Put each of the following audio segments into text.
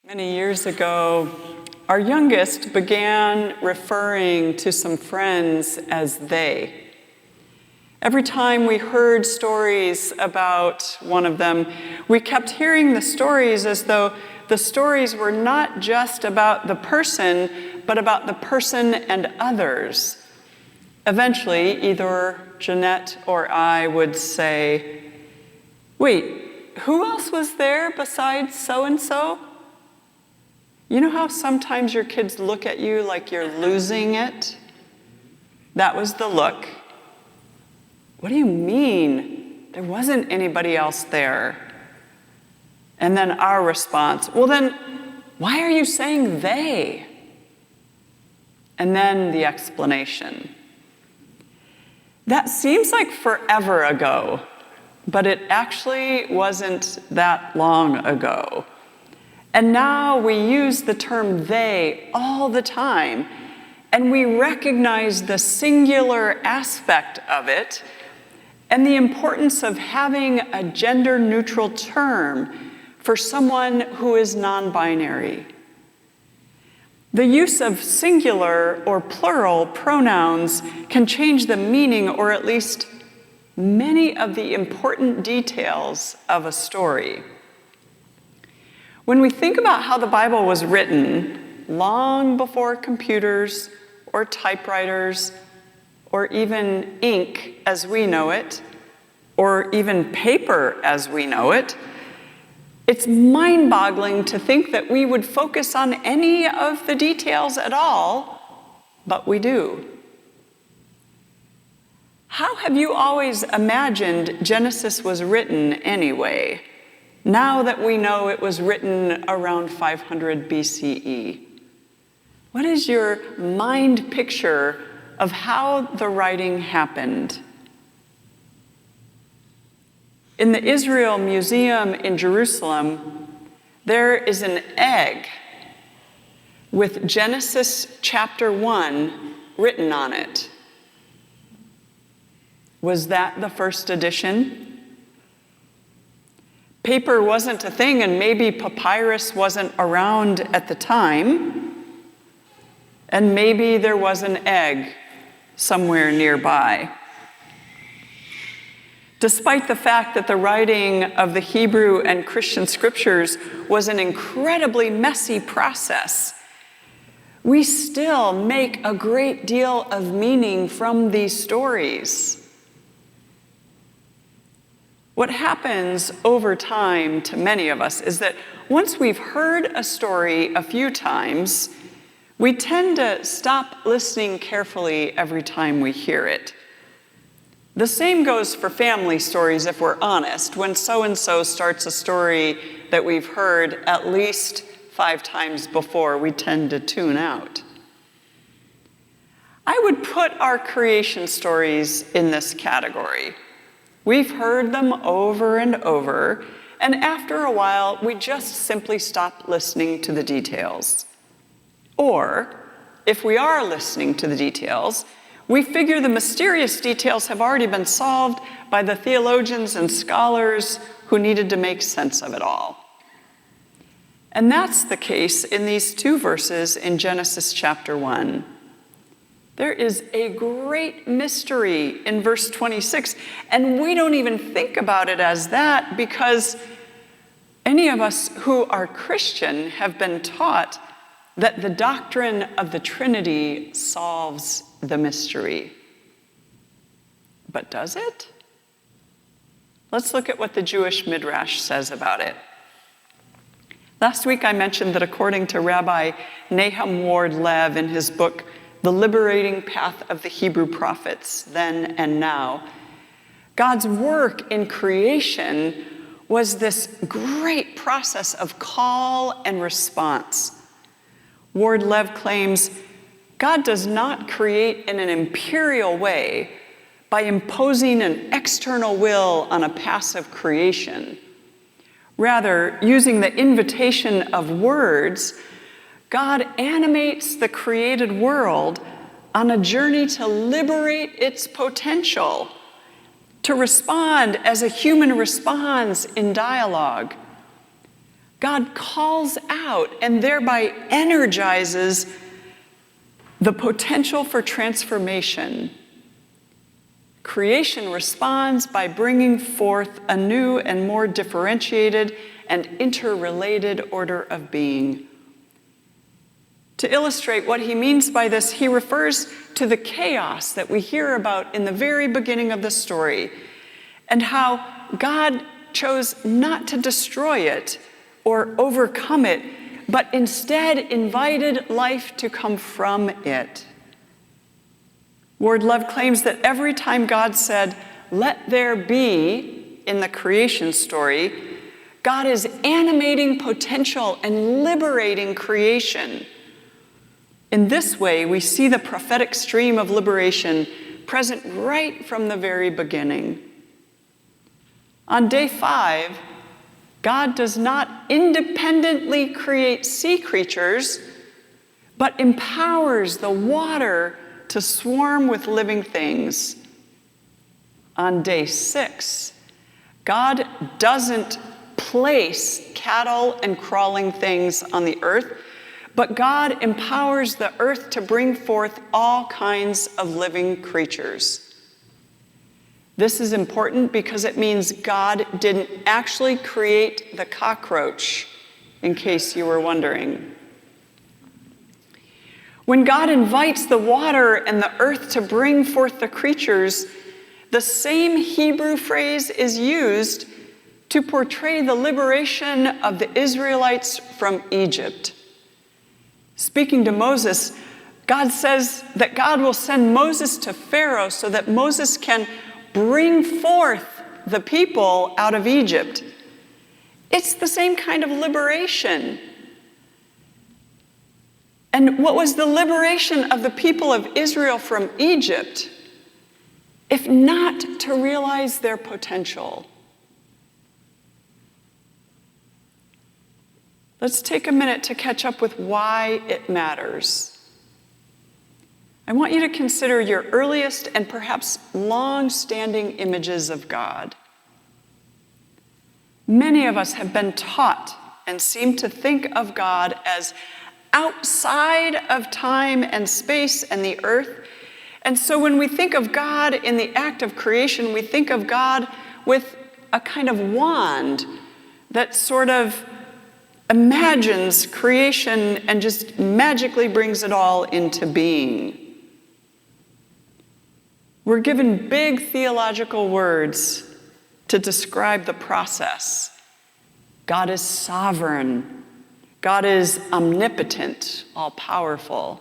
Many years ago, our youngest began referring to some friends as they. Every time we heard stories about one of them, we kept hearing the stories as though the stories were not just about the person, but about the person and others. Eventually, either Jeanette or I would say, "Wait, who else was there besides so-and-so?" You know how sometimes your kids look at you like you're losing it? That was the look. What do you mean? There wasn't anybody else there. And then our response, well then, why are you saying they? And then the explanation. That seems like forever ago, but it actually wasn't that long ago. And now we use the term they all the time, and we recognize the singular aspect of it and the importance of having a gender-neutral term for someone who is non-binary. The use of singular or plural pronouns can change the meaning, or at least many of the important details of a story. When we think about how the Bible was written, long before computers or typewriters or even ink as we know it, or even paper as we know it, it's mind-boggling to think that we would focus on any of the details at all, but we do. How have you always imagined Genesis was written anyway, now that we know it was written around 500 BCE? What is your mind picture of how the writing happened? In the Israel Museum in Jerusalem, there is an egg with Genesis chapter 1 written on it. Was that the first edition? Paper wasn't a thing, and maybe papyrus wasn't around at the time, and maybe there was an egg somewhere nearby. Despite the fact that the writing of the Hebrew and Christian scriptures was an incredibly messy process, we still make a great deal of meaning from these stories. What happens over time to many of us is that once we've heard a story a few times, we tend to stop listening carefully every time we hear it. The same goes for family stories, if we're honest. When so-and-so starts a story that we've heard at least 5 times before, we tend to tune out. I would put our creation stories in this category. We've heard them over and over, and after a while, we just simply stop listening to the details. Or, if we are listening to the details, we figure the mysterious details have already been solved by the theologians and scholars who needed to make sense of it all. And that's the case in these 2 verses in Genesis chapter 1. There is a great mystery in verse 26, and we don't even think about it as that because any of us who are Christian have been taught that the doctrine of the Trinity solves the mystery. But does it? Let's look at what the Jewish Midrash says about it. Last week I mentioned that according to Rabbi Nahum Ward-Lev in his book, The Liberating Path of the Hebrew Prophets, Then and Now, God's work in creation was this great process of call and response. Ward-Lev claims God does not create in an imperial way by imposing an external will on a passive creation. Rather, using the invitation of words, God animates the created world on a journey to liberate its potential, to respond as a human responds in dialogue. God calls out and thereby energizes the potential for transformation. Creation responds by bringing forth a new and more differentiated and interrelated order of being. To illustrate what he means by this, he refers to the chaos that we hear about in the very beginning of the story, and how God chose not to destroy it or overcome it, but instead invited life to come from it. Ward Love claims that every time God said, "Let there be," in the creation story, God is animating potential and liberating creation. In this way, we see the prophetic stream of liberation present right from the very beginning. On day 5, God does not independently create sea creatures, but empowers the water to swarm with living things. On day 6, God doesn't place cattle and crawling things on the earth, but God empowers the earth to bring forth all kinds of living creatures. This is important because it means God didn't actually create the cockroach, in case you were wondering. When God invites the water and the earth to bring forth the creatures, the same Hebrew phrase is used to portray the liberation of the Israelites from Egypt. Speaking to Moses, God says that God will send Moses to Pharaoh so that Moses can bring forth the people out of Egypt. It's the same kind of liberation. And what was the liberation of the people of Israel from Egypt, if not to realize their potential? Let's take a minute to catch up with why it matters. I want you to consider your earliest and perhaps long-standing images of God. Many of us have been taught and seem to think of God as outside of time and space and the earth. And so when we think of God in the act of creation, we think of God with a kind of wand that sort of imagines creation and just magically brings it all into being. We're given big theological words to describe the process. God is sovereign. God is omnipotent, all-powerful.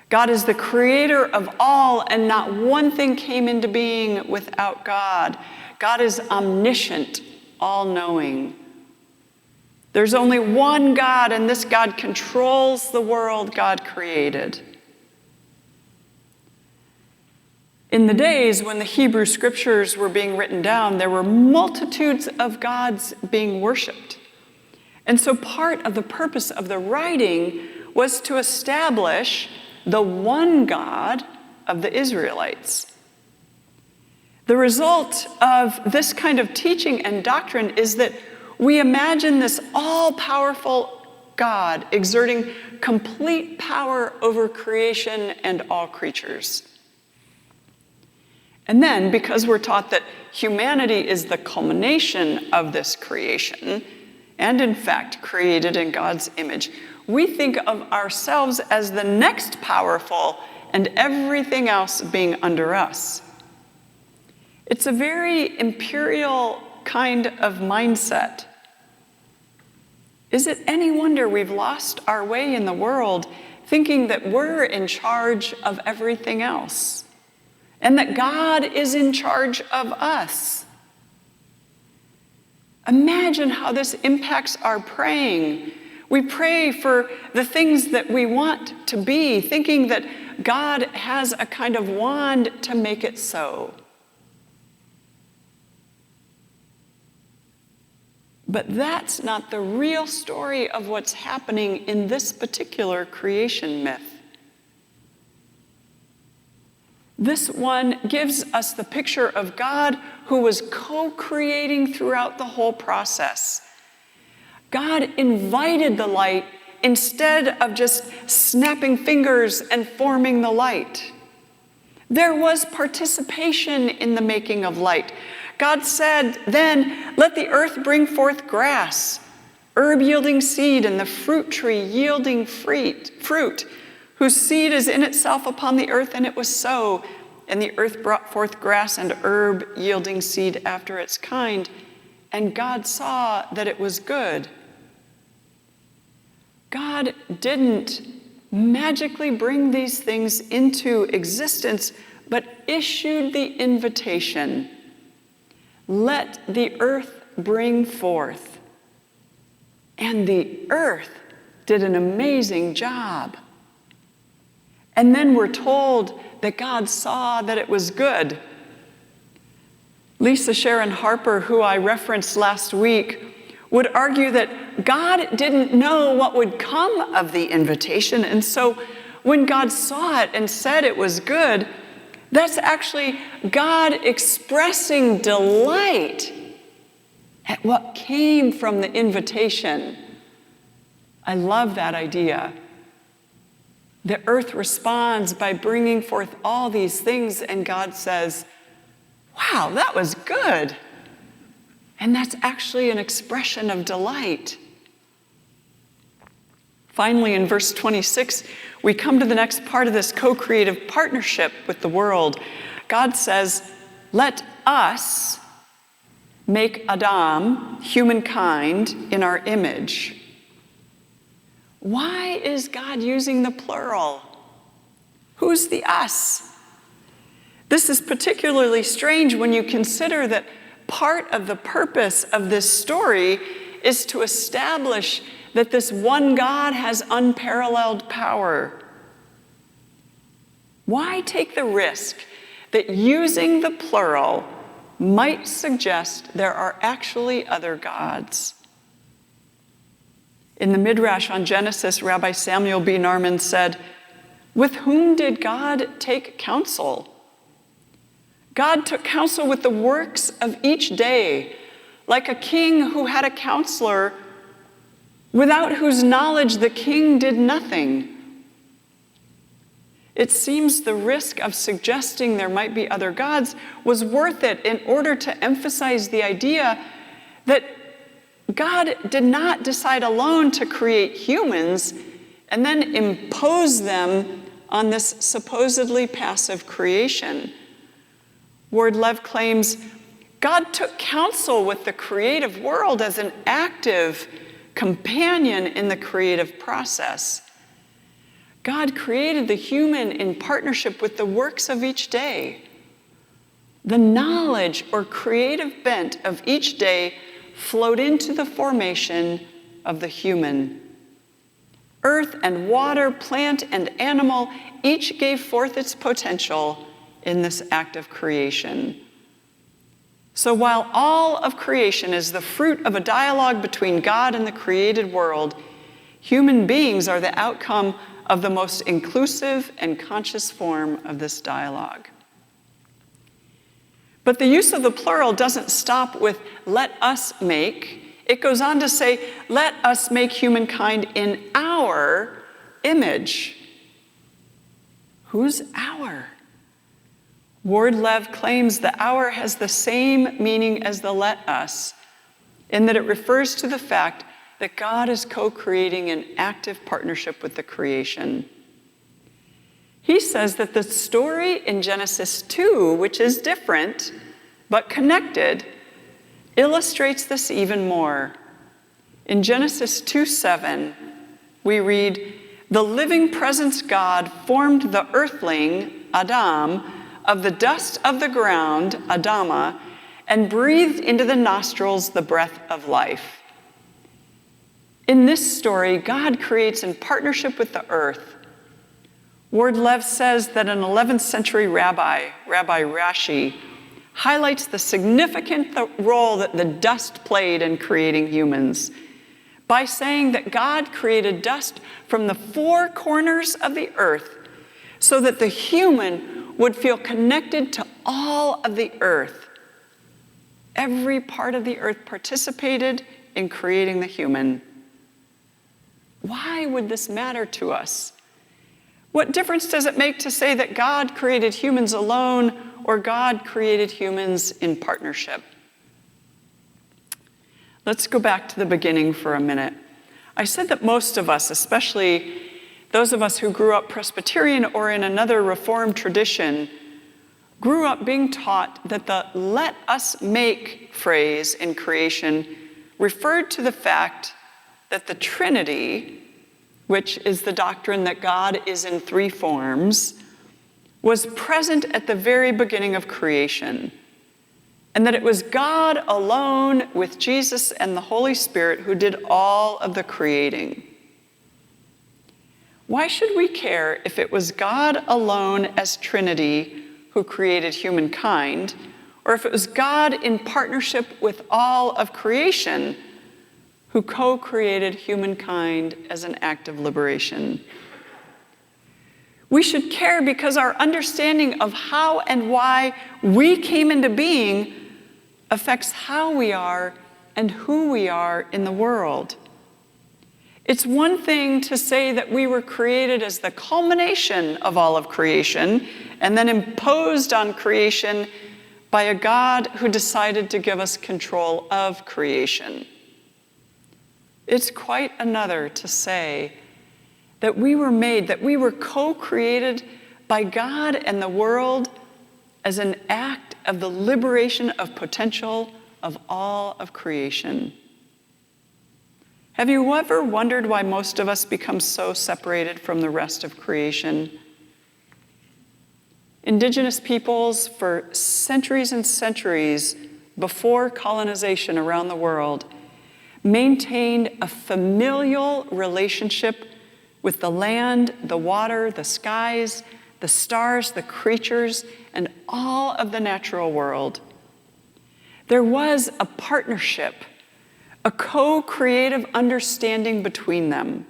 God is the creator of all, and not one thing came into being without God. God is omniscient, all-knowing. There's only one God, and this God controls the world God created. In the days when the Hebrew scriptures were being written down, there were multitudes of gods being worshipped. And so part of the purpose of the writing was to establish the one God of the Israelites. The result of this kind of teaching and doctrine is that we imagine this all-powerful God exerting complete power over creation and all creatures. And then, because we're taught that humanity is the culmination of this creation, and in fact created in God's image, we think of ourselves as the next powerful and everything else being under us. It's a very imperial kind of mindset. Is it any wonder we've lost our way in the world, thinking that we're in charge of everything else, and that God is in charge of us? Imagine how this impacts our praying. We pray for the things that we want to be, thinking that God has a kind of wand to make it so. But that's not the real story of what's happening in this particular creation myth. This one gives us the picture of God who was co-creating throughout the whole process. God invited the light instead of just snapping fingers and forming the light. There was participation in the making of light. God said, then, let the earth bring forth grass, herb yielding seed, and the fruit tree yielding fruit, whose seed is in itself upon the earth, and it was so. And the earth brought forth grass and herb yielding seed after its kind, and God saw that it was good. God didn't magically bring these things into existence, but issued the invitation. Let the earth bring forth. And the earth did an amazing job. And then we're told that God saw that it was good. Lisa Sharon Harper, who I referenced last week, would argue that God didn't know what would come of the invitation. And so when God saw it and said it was good, that's actually God expressing delight at what came from the invitation. I love that idea. The earth responds by bringing forth all these things, and God says, wow, that was good. And that's actually an expression of delight. Finally, in verse 26, we come to the next part of this co-creative partnership with the world. God says, let us make Adam, humankind, in our image. Why is God using the plural? Who's the us? This is particularly strange when you consider that part of the purpose of this story is to establish that this one God has unparalleled power. Why take the risk that using the plural might suggest there are actually other gods? In the Midrash on Genesis, Rabbi Samuel B. Narman said, with whom did God take counsel? God took counsel with the works of each day, like a king who had a counselor, without whose knowledge the king did nothing. It seems the risk of suggesting there might be other gods was worth it in order to emphasize the idea that God did not decide alone to create humans and then impose them on this supposedly passive creation. Ward Lev claims, God took counsel with the creative world as an active companion in the creative process. God created the human in partnership with the works of each day. The knowledge or creative bent of each day flowed into the formation of the human. Earth and water, plant and animal each gave forth its potential in this act of creation. So while all of creation is the fruit of a dialogue between God and the created world, human beings are the outcome of the most inclusive and conscious form of this dialogue. But the use of the plural doesn't stop with let us make. It goes on to say, let us make humankind in our image. Who's our? Ward Lev claims the our has the same meaning as the let us, in that it refers to the fact that God is co-creating an active partnership with the creation. He says that the story in Genesis 2, which is different but connected, illustrates this even more. In Genesis 2:7, we read, the living presence God formed the earthling, Adam, of the dust of the ground, Adama, and breathed into the nostrils the breath of life. In this story, God creates in partnership with the earth. Ward Lev says that an 11th century rabbi, Rabbi Rashi, highlights the significant role that the dust played in creating humans by saying that God created dust from the four corners of the earth so that the human would feel connected to all of the earth. Every part of the earth participated in creating the human. Why would this matter to us? What difference does it make to say that God created humans alone or God created humans in partnership? Let's go back to the beginning for a minute. I said that most of us, especially those of us who grew up Presbyterian or in another Reformed tradition, grew up being taught that the "let us make" phrase in creation referred to the fact that the Trinity, which is the doctrine that God is in three forms, was present at the very beginning of creation, and that it was God alone with Jesus and the Holy Spirit who did all of the creating. Why should we care if it was God alone as Trinity who created humankind, or if it was God in partnership with all of creation who co-created humankind as an act of liberation? We should care because our understanding of how and why we came into being affects how we are and who we are in the world. It's one thing to say that we were created as the culmination of all of creation and then imposed on creation by a God who decided to give us control of creation. It's quite another to say that we were made, that we were co-created by God and the world as an act of the liberation of potential of all of creation. Have you ever wondered why most of us become so separated from the rest of creation? Indigenous peoples, for centuries and centuries before colonization around the world, maintained a familial relationship with the land, the water, the skies, the stars, the creatures, and all of the natural world. There was a partnership, a co-creative understanding between them.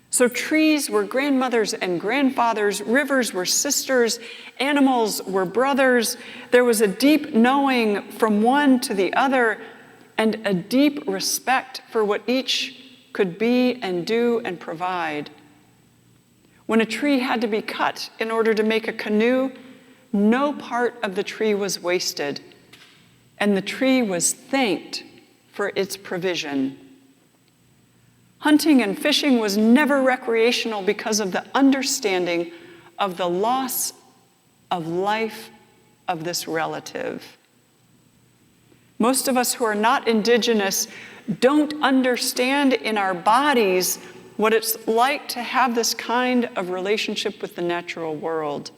So trees were grandmothers and grandfathers, rivers were sisters, animals were brothers. There was a deep knowing from one to the other and a deep respect for what each could be and do and provide. When a tree had to be cut in order to make a canoe, no part of the tree was wasted, and the tree was thanked for its provision. Hunting and fishing was never recreational because of the understanding of the loss of life of this relative. Most of us who are not Indigenous don't understand in our bodies what it's like to have this kind of relationship with the natural world.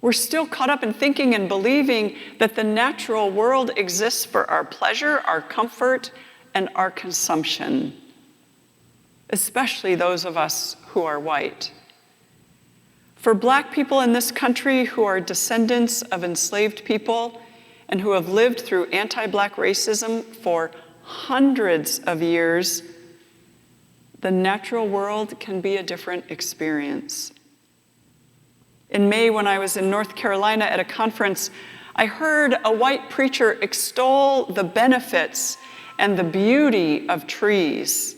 We're still caught up in thinking and believing that the natural world exists for our pleasure, our comfort, and our consumption, especially those of us who are white. For Black people in this country who are descendants of enslaved people and who have lived through anti-Black racism for hundreds of years, the natural world can be a different experience. In May, when I was in North Carolina at a conference, I heard a white preacher extol the benefits and the beauty of trees.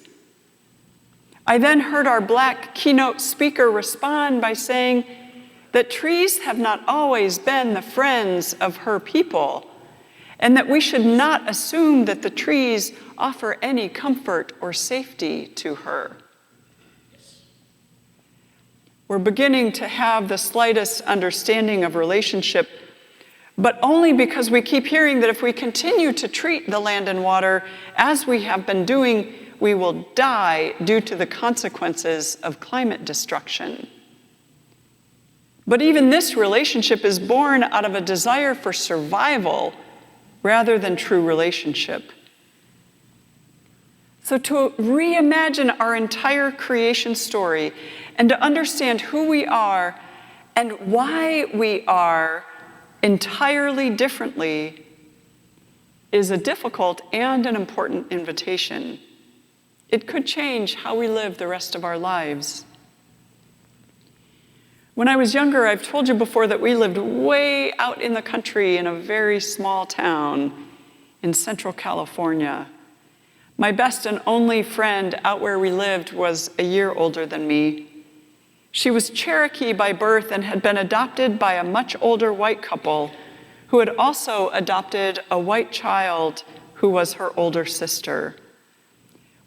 I then heard our Black keynote speaker respond by saying that trees have not always been the friends of her people, and that we should not assume that the trees offer any comfort or safety to her. We're beginning to have the slightest understanding of relationship, but only because we keep hearing that if we continue to treat the land and water as we have been doing, we will die due to the consequences of climate destruction. But even this relationship is born out of a desire for survival rather than true relationship. So to reimagine our entire creation story and to understand who we are and why we are entirely differently is a difficult and an important invitation. It could change how we live the rest of our lives. When I was younger, I've told you before that we lived way out in the country in a very small town. in Central California. My best and only friend out where we lived was a year older than me. She was Cherokee by birth and had been adopted by a much older white couple who had also adopted a white child who was her older sister.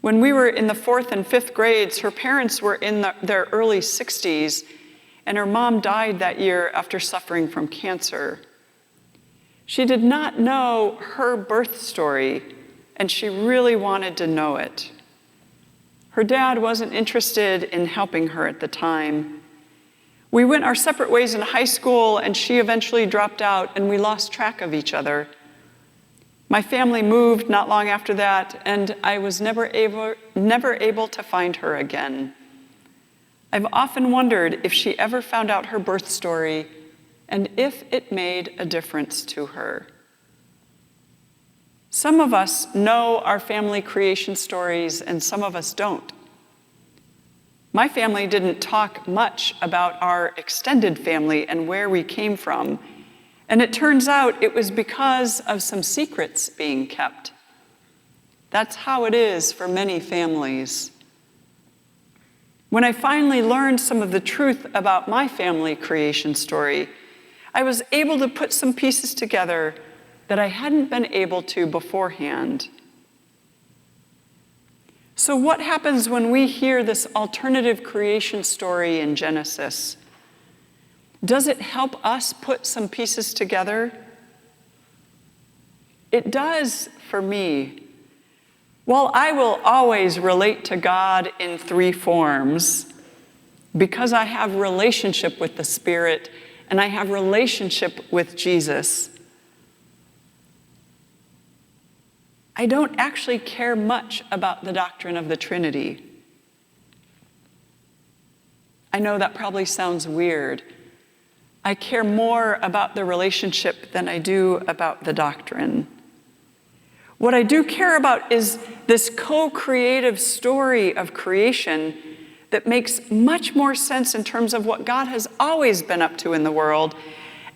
When we were in the 4th and 5th grades, her parents were in their early 60s, and her mom died that year after suffering from cancer. She did not know her birth story, and she really wanted to know it. Her dad wasn't interested in helping her at the time. We went our separate ways in high school, and she eventually dropped out, and we lost track of each other. My family moved not long after that, and I was never able to find her again. I've often wondered if she ever found out her birth story and if it made a difference to her. Some of us know our family creation stories, and some of us don't. My family didn't talk much about our extended family and where we came from, and it turns out it was because of some secrets being kept. That's how it is for many families. When I finally learned some of the truth about my family creation story, I was able to put some pieces together that I hadn't been able to beforehand. So what happens when we hear this alternative creation story in Genesis? Does it help us put some pieces together? It does for me. While I will always relate to God in 3 forms, because I have relationship with the Spirit and I have relationship with Jesus, I don't actually care much about the doctrine of the Trinity. I know that probably sounds weird. I care more about the relationship than I do about the doctrine. What I do care about is this co-creative story of creation that makes much more sense in terms of what God has always been up to in the world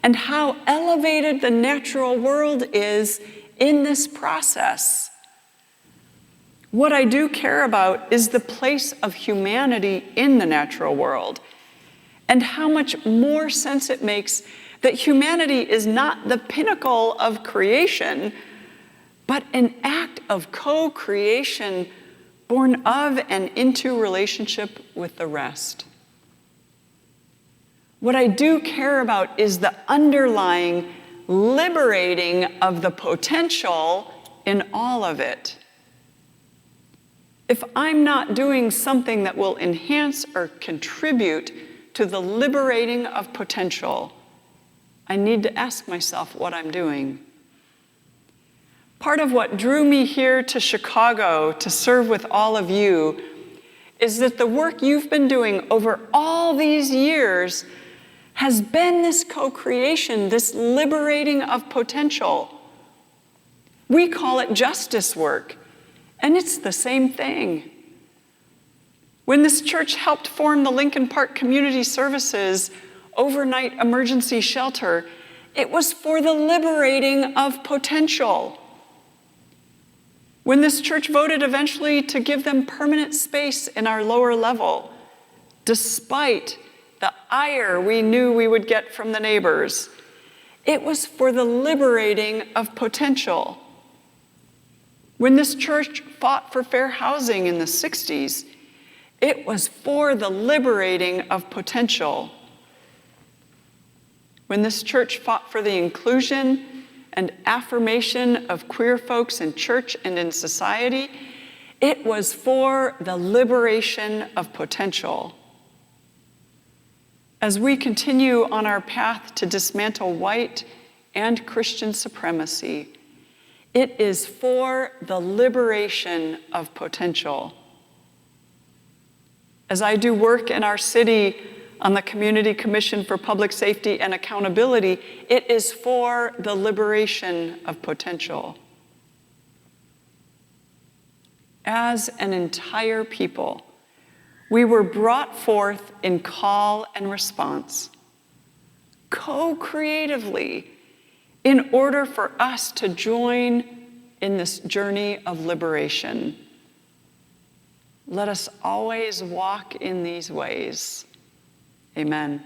and how elevated the natural world is in this process. What I do care about is the place of humanity in the natural world and how much more sense it makes that humanity is not the pinnacle of creation, but an act of co-creation born of and into relationship with the rest. What I do care about is the underlying liberating of the potential in all of it. If I'm not doing something that will enhance or contribute to the liberating of potential, I need to ask myself what I'm doing. Part of what drew me here to Chicago to serve with all of you is that the work you've been doing over all these years has been this co-creation, this liberating of potential. We call it justice work, and it's the same thing. When this church helped form the Lincoln Park Community Services overnight emergency shelter, it was for the liberating of potential. When this church voted eventually to give them permanent space in our lower level, despite the ire we knew we would get from the neighbors, it was for the liberating of potential. When this church fought for fair housing in the 60s, it was for the liberating of potential. When this church fought for the inclusion and affirmation of queer folks in church and in society, it was for the liberation of potential. As we continue on our path to dismantle white and Christian supremacy, it is for the liberation of potential. As I do work in our city on the Community Commission for Public Safety and Accountability, it is for the liberation of potential. As an entire people, we were brought forth in call and response, co-creatively, in order for us to join in this journey of liberation. Let us always walk in these ways. Amen.